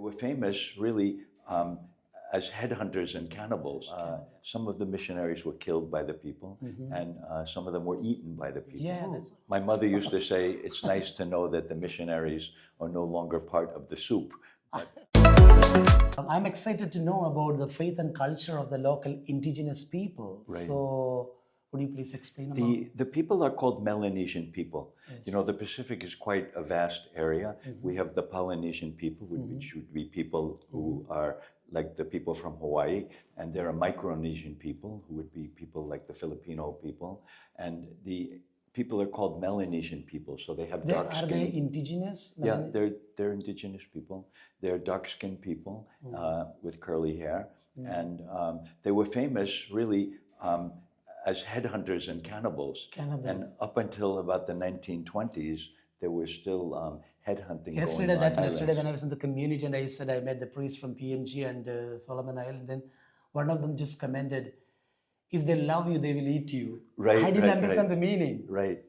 were famous really as headhunters and cannibals. Some of the missionaries were killed by the people, and some of them were eaten by the people. Yeah, My mother used to say, it's nice to know that the missionaries are no longer part of the soup. I'm excited to know about the faith and culture of the local indigenous people. Right. So, would you please explain about The people are called Melanesian people. Yes. You know, the Pacific is quite a vast area. We have the Polynesian people, which would be people who are like the people from Hawaii, and there are Micronesian people, who would be people like the Filipino people, and the people are called Melanesian people, so they have dark Are skin. they indigenous? Yeah, they're indigenous people. They're dark-skinned people with curly hair, and they were famous really as headhunters and cannibals. And up until about the 1920s, there was still headhunting Yesterday, going on. yesterday when I was in the community and I said I met the priest from PNG and Solomon Island, then one of them just commented, if they love you, they will eat you. Right, I didn't right, understand right. the meaning. Right.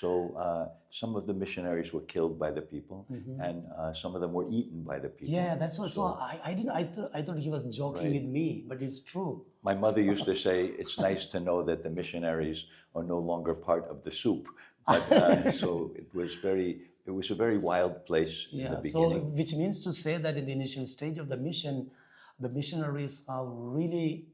So some of the missionaries were killed by the people, and some of them were eaten by the people. Yeah, that's what. So I thought he was joking with me, but it's true. My mother used to say, it's nice to know that the missionaries are no longer part of the soup. But, so it was a very wild place in the beginning. So which means to say that in the initial stage of the mission, the missionaries have really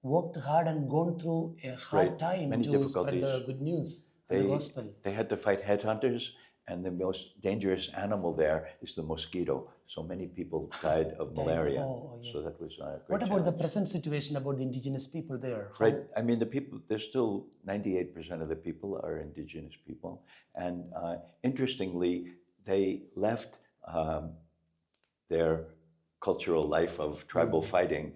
worked hard and gone through a hard time Many to spread difficulties. the good news and the gospel. They had to fight headhunters, and the most dangerous animal there is the mosquito. So many people died of malaria. Oh, yes. So that was a great What about challenge. the present situation about the indigenous people there? Right. I mean, the people, there's still 98% of the people are indigenous people. And interestingly, they left their cultural life of tribal fighting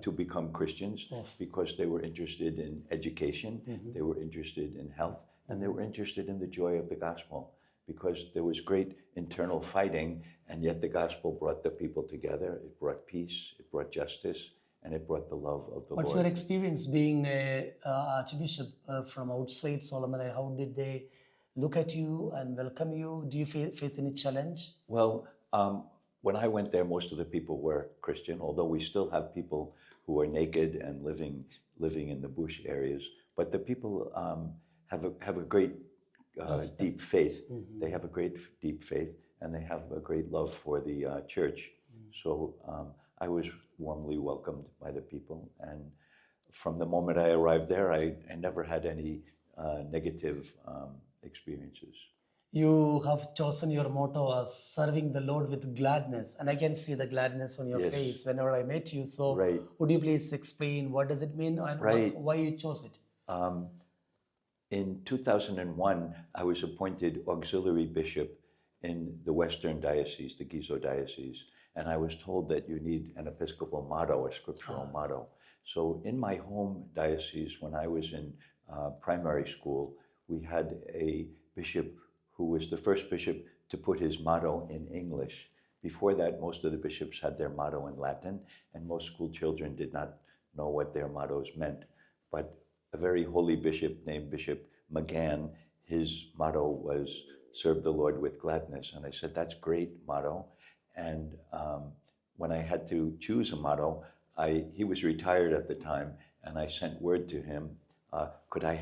to become Christians because they were interested in education, they were interested in health, and they were interested in the joy of the gospel, because there was great internal fighting, and yet the gospel brought the people together. It brought peace, it brought justice, and it brought the love of the What's Lord. your experience being an archbishop from outside Solomon? How did they look at you and welcome you? Do you face any challenge? Well, when I went there, most of the people were Christian, although we still have people who are naked and living in the bush areas. But the people have a great deep faith. They have a great deep faith, and they have a great love for the church. So I was warmly welcomed by the people, and from the moment I arrived there, I never had any negative experiences. You have chosen your motto as serving the Lord with gladness, and I can see the gladness on your face whenever I met you. So would you please explain what does it mean and why you chose it? In 2001, I was appointed auxiliary bishop in the Western Diocese, the Gizo Diocese, and I was told that you need an Episcopal motto, a scriptural motto. So in my home diocese, when I was in primary school, we had a bishop who was the first bishop to put his motto in English. Before that, most of the bishops had their motto in Latin, and most school children did not know what their mottos meant. But a very holy bishop named Bishop McGann, his motto was, serve the Lord with gladness. And I said, that's great motto. And when I had to choose a motto, he was retired at the time, and I sent word to him, could I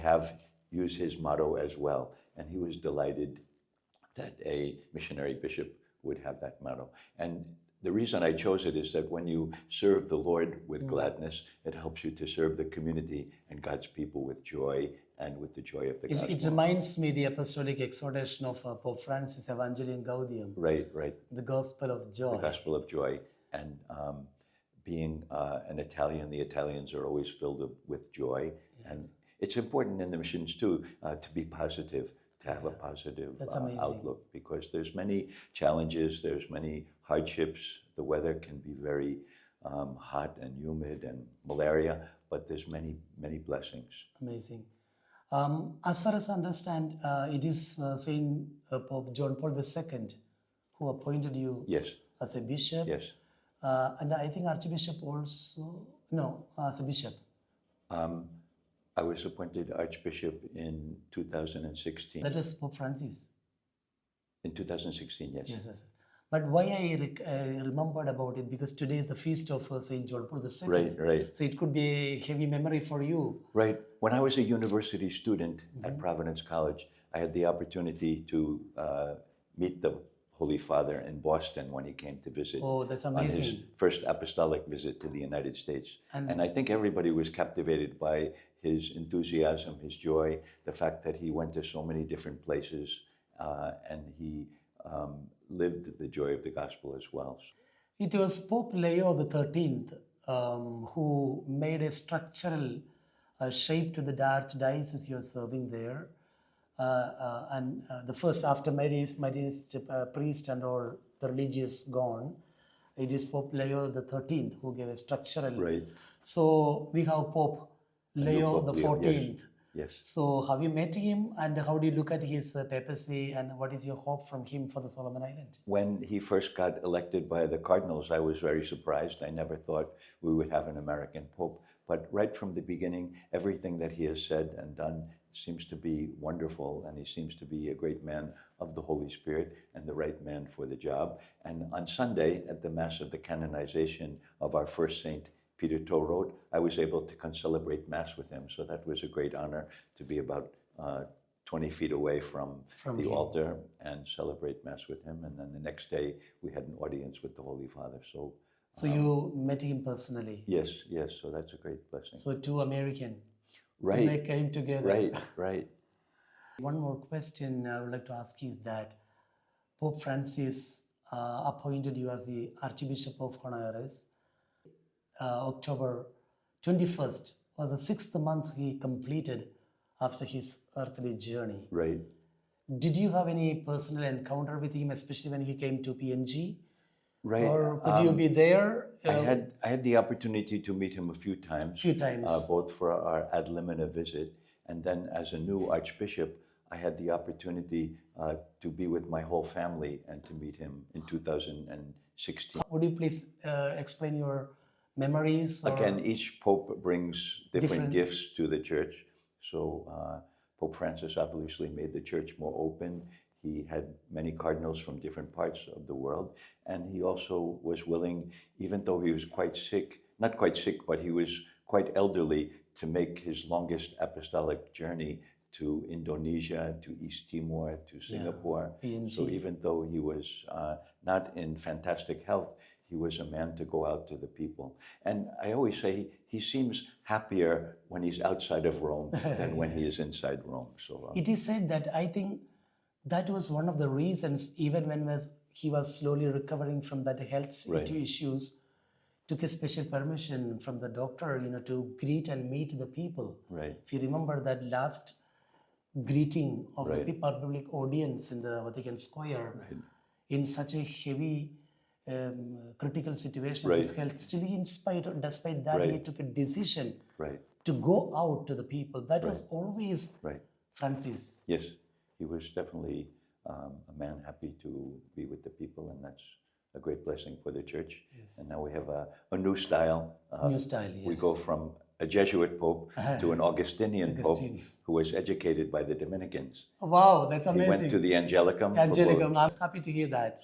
use his motto as well? And he was delighted that a missionary bishop would have that motto. And the reason I chose it is that when you serve the Lord with gladness, it helps you to serve the community and God's people with joy and with the joy of the gospel. It reminds me the apostolic exhortation of Pope Francis, Evangelium Gaudium. Right, right. The gospel of joy. The gospel of joy. And being an Italian, the Italians are always filled with joy. And it's important in the missions too to be positive, to have a positive outlook, because there's many challenges, there's many hardships. The weather can be very hot and humid and malaria, but there's many blessings. Amazing. As far as I understand, it is Saint Pope John Paul II who appointed you as a bishop. Yes. And I think Archbishop also, as a bishop. I was appointed Archbishop in 2016. That was Pope Francis. In 2016, yes. Yes. But why I remembered about it, because today is the feast of Saint John Paul II. Right, right. So it could be a heavy memory for you. Right. When I was a university student at Providence College, I had the opportunity to meet the Holy Father in Boston when he came to visit. Oh, that's amazing. On his first apostolic visit to the United States. And I think everybody was captivated by his enthusiasm, his joy, the fact that he went to so many different places and he lived the joy of the gospel as well. It was Pope Leo XIII who made a structural shape to the archdiocese you're serving there. And the first, after Mary's priest and all the religious gone, it is Pope Leo XIII who gave a structural. Right. So we have Pope Leo XIV. Yes. So have you met him, and how do you look at his papacy, and what is your hope from him for the Solomon Island? When he first got elected by the cardinals, I was very surprised. I never thought we would have an American Pope. But right from the beginning, everything that he has said and done seems to be wonderful, and he seems to be a great man of the Holy Spirit and the right man for the job. And on Sunday, at the Mass of the canonization of our first saint, Peter Torrode, I was able to celebrate Mass with him. So that was a great honor to be about 20 feet away from the altar and celebrate Mass with him. And then the next day, we had an audience with the Holy Father. So you met him personally? Yes, yes. So that's a great blessing. So two American. Right. They came together. Right, right. One more question I would like to ask is that Pope Francis appointed you as the Archbishop of Honoris. October 21st was the 6th month he completed after his earthly journey. Right. Did you have any personal encounter with him, especially when he came to PNG? Right. Or could you be there? I had the opportunity to meet him a few times. Both for our ad limina visit, and then as a new Archbishop, I had the opportunity to be with my whole family and to meet him in 2016. Would you please explain your memories? Again, each Pope brings different gifts to the Church. So Pope Francis obviously made the Church more open. He had many cardinals from different parts of the world. And he also was willing, even though he was quite sick, not quite sick, but he was quite elderly, to make his longest apostolic journey to Indonesia, to East Timor, to Singapore. So even though he was not in fantastic health, he was a man to go out to the people. And I always say he seems happier when he's outside of Rome than when he is inside Rome. So it is said that, I think that was one of the reasons, even when he was slowly recovering from that health issues, took a special permission from the doctor, to greet and meet the people. Right. If you remember that last greeting of the public audience in the Vatican Square, in such a heavy critical situation of his health, still despite that he took a decision to go out to the people. That was always Francis. Yes, he was definitely a man happy to be with the people, and that's a great blessing for the Church. Yes. And now we have a new style. Yes. We go from a Jesuit Pope to an Augustinian Pope who was educated by the Dominicans. Oh, wow, that's amazing. He went to the Angelicum. I'm happy to hear that.